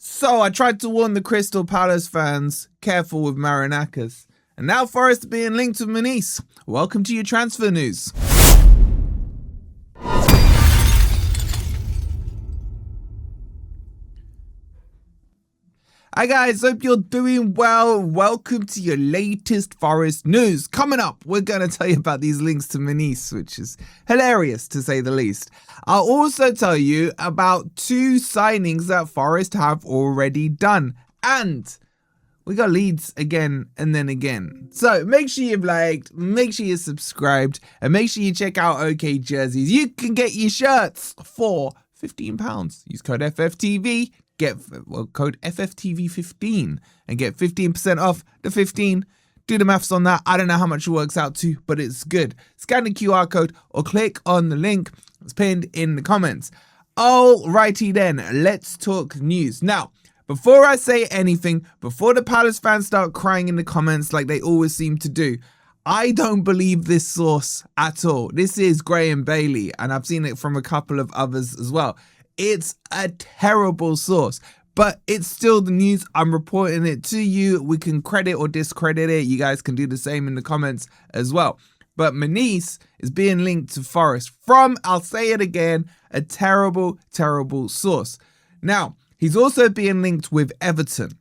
So I tried to warn the Crystal Palace fans, careful with Marinakis. And now Forest being linked with Munoz. Welcome to your transfer news. Hi guys, hope you're doing well. Welcome to your latest Forest news. Coming up, we're going to tell you about these links to Munoz, which is hilarious to say the least. I'll also tell you about 2 signings that Forest have already done. And we got leads again and then again. So make sure you've liked, make sure you're subscribed, and make sure you check out OK Jerseys. You can get your shirts for £15. Use code FFTV. Code FFTV15 and get 15% off the 15. Do the maths on that. I don't know how much it works out to, but it's good. Scan the QR code or click on the link. It's pinned in the comments. Alrighty then, let's talk news. Now, before I say anything, before the Palace fans start crying in the comments like they always seem to do, I don't believe this source at all. This is Graham Bailey, and I've seen it from a couple of others as well. It's a terrible source, but it's still the news. I'm reporting it to you. We can credit or discredit it. You guys can do the same in the comments as well. But Munoz is being linked to Forest from, I'll say it again, a terrible, terrible source. Now, he's also being linked with Everton.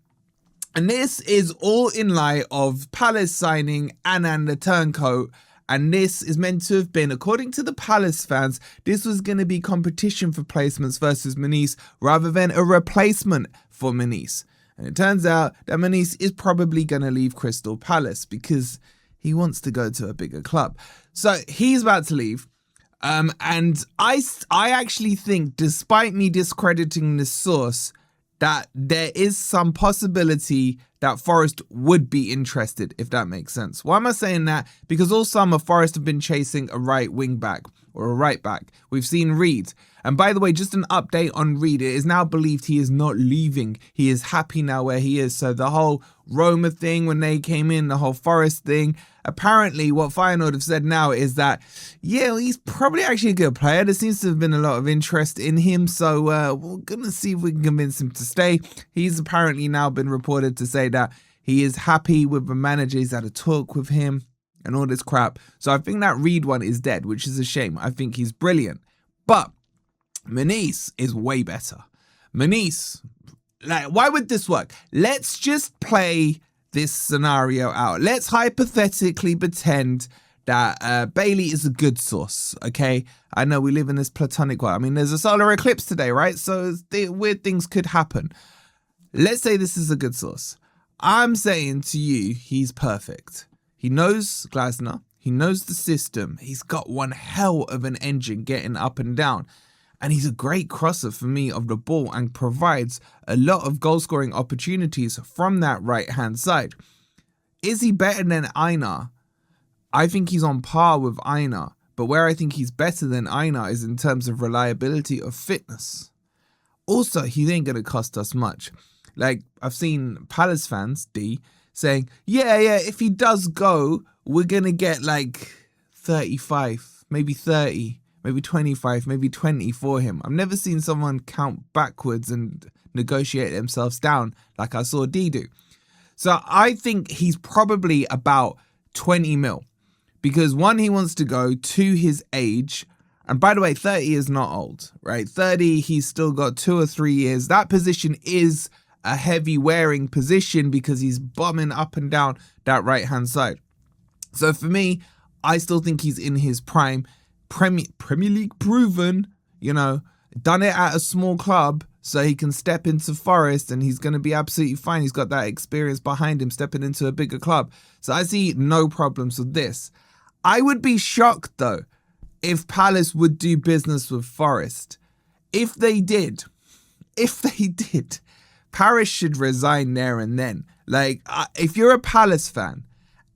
And this is all in light of Palace signing Anand the turncoat. And this is meant to have been, according to the Palace fans, this was going to be competition for placements versus Munoz rather than a replacement for Munoz. And it turns out that Munoz is probably going to leave Crystal Palace because he wants to go to a bigger club. So he's about to leave. And I actually think, despite me discrediting this source, that there is some possibility that Forest would be interested, if that makes sense. Why am I saying that? Because all summer, Forest have been chasing a right wing back or a right back. We've seen Reed. And by the way, just an update on Reed. It is now believed he is not leaving. He is happy now where he is. So the whole Roma thing when they came in, the whole Forest thing, apparently what Feyenoord have said now is that, yeah, he's probably actually a good player. There seems to have been a lot of interest in him. So we're going to see if we can convince him to stay. He's apparently now been reported to say that he is happy with the manager. He's had a talk with him and all this crap. So I think that Reed one is dead, which is a shame. I think he's brilliant. But Munoz is way better. Munoz, like, why would this work? Let's just play this scenario out. Let's hypothetically pretend that Bailey is a good source, okay? I know we live in this platonic world. I mean, there's a solar eclipse today, right? So weird things could happen. Let's say this is a good source. I'm saying to you, he's perfect. He knows Glasner. He knows the system. He's got one hell of an engine getting up and down. And he's a great crosser for me of the ball and provides a lot of goal-scoring opportunities from that right-hand side. Is he better than Einar? I think he's on par with Einar. But where I think he's better than Einar is in terms of reliability of fitness. Also, he ain't going to cost us much. Like, I've seen Palace fans, D, saying, yeah, if he does go, we're going to get like 35, maybe 30. Maybe 25, maybe 20 for him. I've never seen someone count backwards and negotiate themselves down like I saw D do. So I think he's probably about 20 mil. Because 1, he wants to go, 2, his age. And by the way, 30 is not old, right? 30, he's still got 2 or 3 years. That position is a heavy wearing position because he's bombing up and down that right-hand side. So for me, I still think he's in his prime. Premier League proven, done it at a small club so he can step into Forest and he's going to be absolutely fine. He's got that experience behind him stepping into a bigger club. So I see no problems with this. I would be shocked though if Palace would do business with Forest. If they did, Paris should resign there and then. Like, if you're a Palace fan,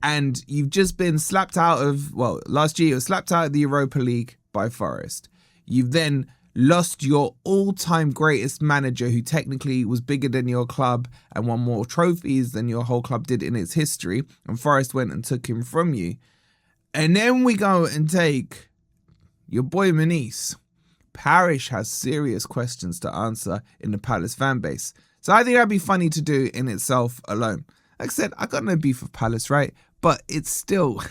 and you've just been slapped out of, last year you were slapped out of the Europa League by Forest. You've then lost your all-time greatest manager who technically was bigger than your club and won more trophies than your whole club did in its history. And Forest went and took him from you. And then we go and take your boy Munoz. Parish has serious questions to answer in the Palace fan base. So I think that'd be funny to do in itself alone. Like I said, I got no beef with Palace, right? But it's still,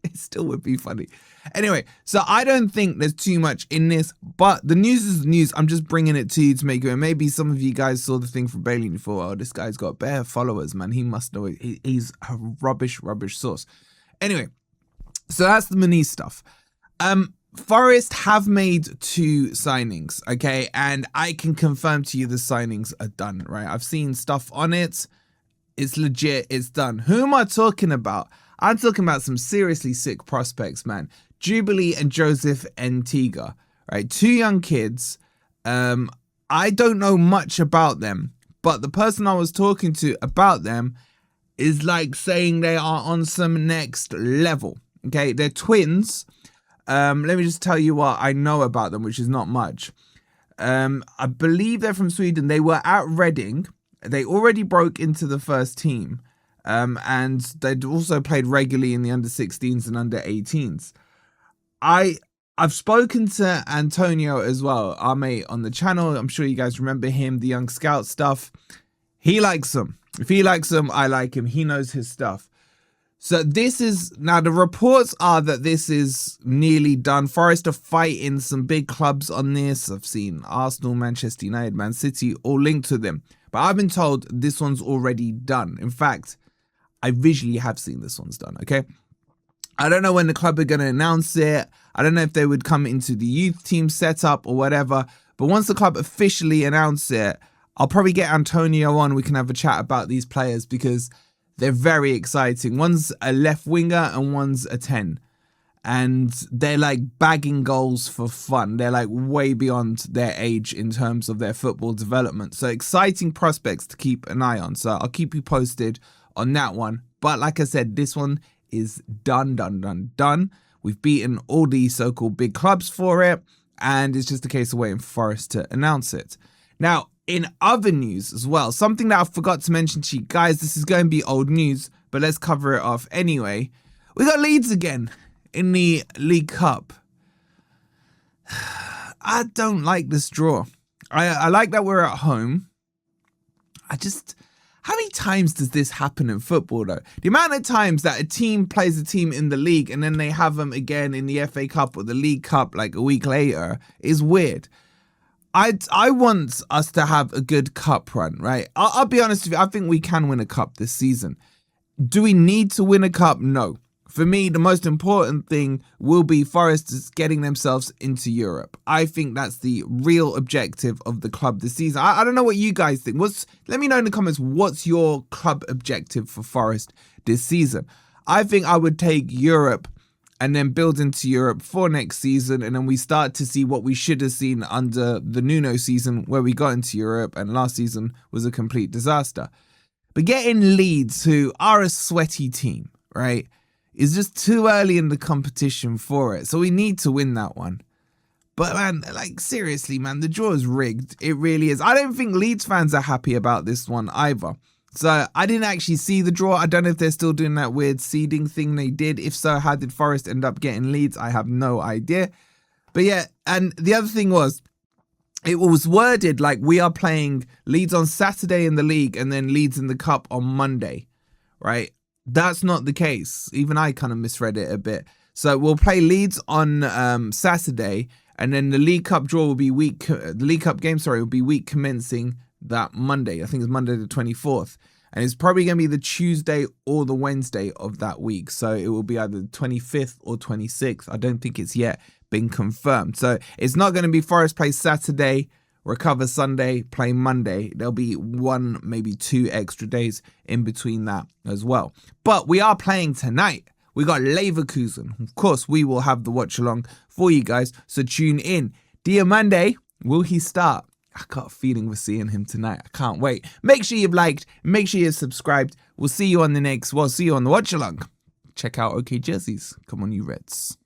it still would be funny. Anyway, so I don't think there's too much in this, but the news is news. I'm just bringing it to you to make it. Maybe some of you guys saw the thing from Bailey and thought, oh, this guy's got bare followers, man. He must know it. He's a rubbish source. Anyway, so that's the Munoz stuff. Forest have made 2 signings, okay? And I can confirm to you the signings are done, right? I've seen stuff on it. It's legit. It's done. Who am I talking about? I'm talking about some seriously sick prospects, man. Jubilee and Joseph Antigua, right? 2 young kids. I don't know much about them, but the person I was talking to about them is like saying they are on some next level, okay? They're twins. Let me just tell you what I know about them, which is not much. I believe they're from Sweden. They were at Reading. They already broke into the first team. And they'd also played regularly in the under-16s and under-18s. I've spoken to Antonio as well, our mate on the channel. I'm sure you guys remember him, the Young Scout stuff. He likes them. If he likes them, I like him. He knows his stuff. So this is, now the reports are that this is nearly done. Forest are fighting some big clubs on this. I've seen Arsenal, Manchester United, Man City, all linked to them. But I've been told this one's already done. In fact, I visually have seen this one's done, okay? I don't know when the club are going to announce it. I don't know if they would come into the youth team setup or whatever. But once the club officially announce it, I'll probably get Antonio on. We can have a chat about these players because they're very exciting. One's a left winger and one's a 10. And they're like bagging goals for fun. They're like way beyond their age in terms of their football development. So exciting prospects to keep an eye on. So I'll keep you posted on that one. But like I said, this one is done. We've beaten all the so-called big clubs for it. And it's just a case of waiting for Forest to announce it. Now, in other news as well, something that I forgot to mention to you guys, this is going to be old news, but let's cover it off anyway. We got Leeds again in the League Cup. I don't like this draw. I like that we're at home. How many times does this happen in football though? The amount of times that a team plays a team in the league and then they have them again in the FA Cup or the League Cup like a week later is weird. I want us to have a good cup run, right? I'll be honest with you. I think we can win a cup this season. Do we need to win a cup? No. For me, the most important thing will be Forest getting themselves into Europe. I think that's the real objective of the club this season. I don't know what you guys think. Let me know in the comments, what's your club objective for Forest this season? I think I would take Europe and then build into Europe for next season. And then we start to see what we should have seen under the Nuno season where we got into Europe and last season was a complete disaster. But getting Leeds, who are a sweaty team, right, is just too early in the competition for it. So we need to win that one. But man, like seriously, man, the draw is rigged. It really is. I don't think Leeds fans are happy about this one either. So I didn't actually see the draw. I don't know if they're still doing that weird seeding thing they did. If so, how did Forest end up getting Leeds? I have no idea. But yeah, and the other thing was, it was worded like we are playing Leeds on Saturday in the league and then Leeds in the cup on Monday, right? That's not the case. Even I kind of misread it a bit. So we'll play Leeds on Saturday, and then the League Cup draw will be the League Cup game, will be week commencing that Monday. I think it's Monday the 24th. And it's probably going to be the Tuesday or the Wednesday of that week. So it will be either the 25th or 26th. I don't think it's yet been confirmed. So it's not going to be Forest play Saturday, recover Sunday, play Monday. There'll be 1, maybe 2 extra days in between that as well. But we are playing tonight. We got Leverkusen. Of course, we will have the watch along for you guys. So tune in. Diamande, will he start? I got a feeling we're seeing him tonight. I can't wait. Make sure you've liked. Make sure you've subscribed. We'll see you on the watch along. Check out OK Jerseys. Come on, you Reds.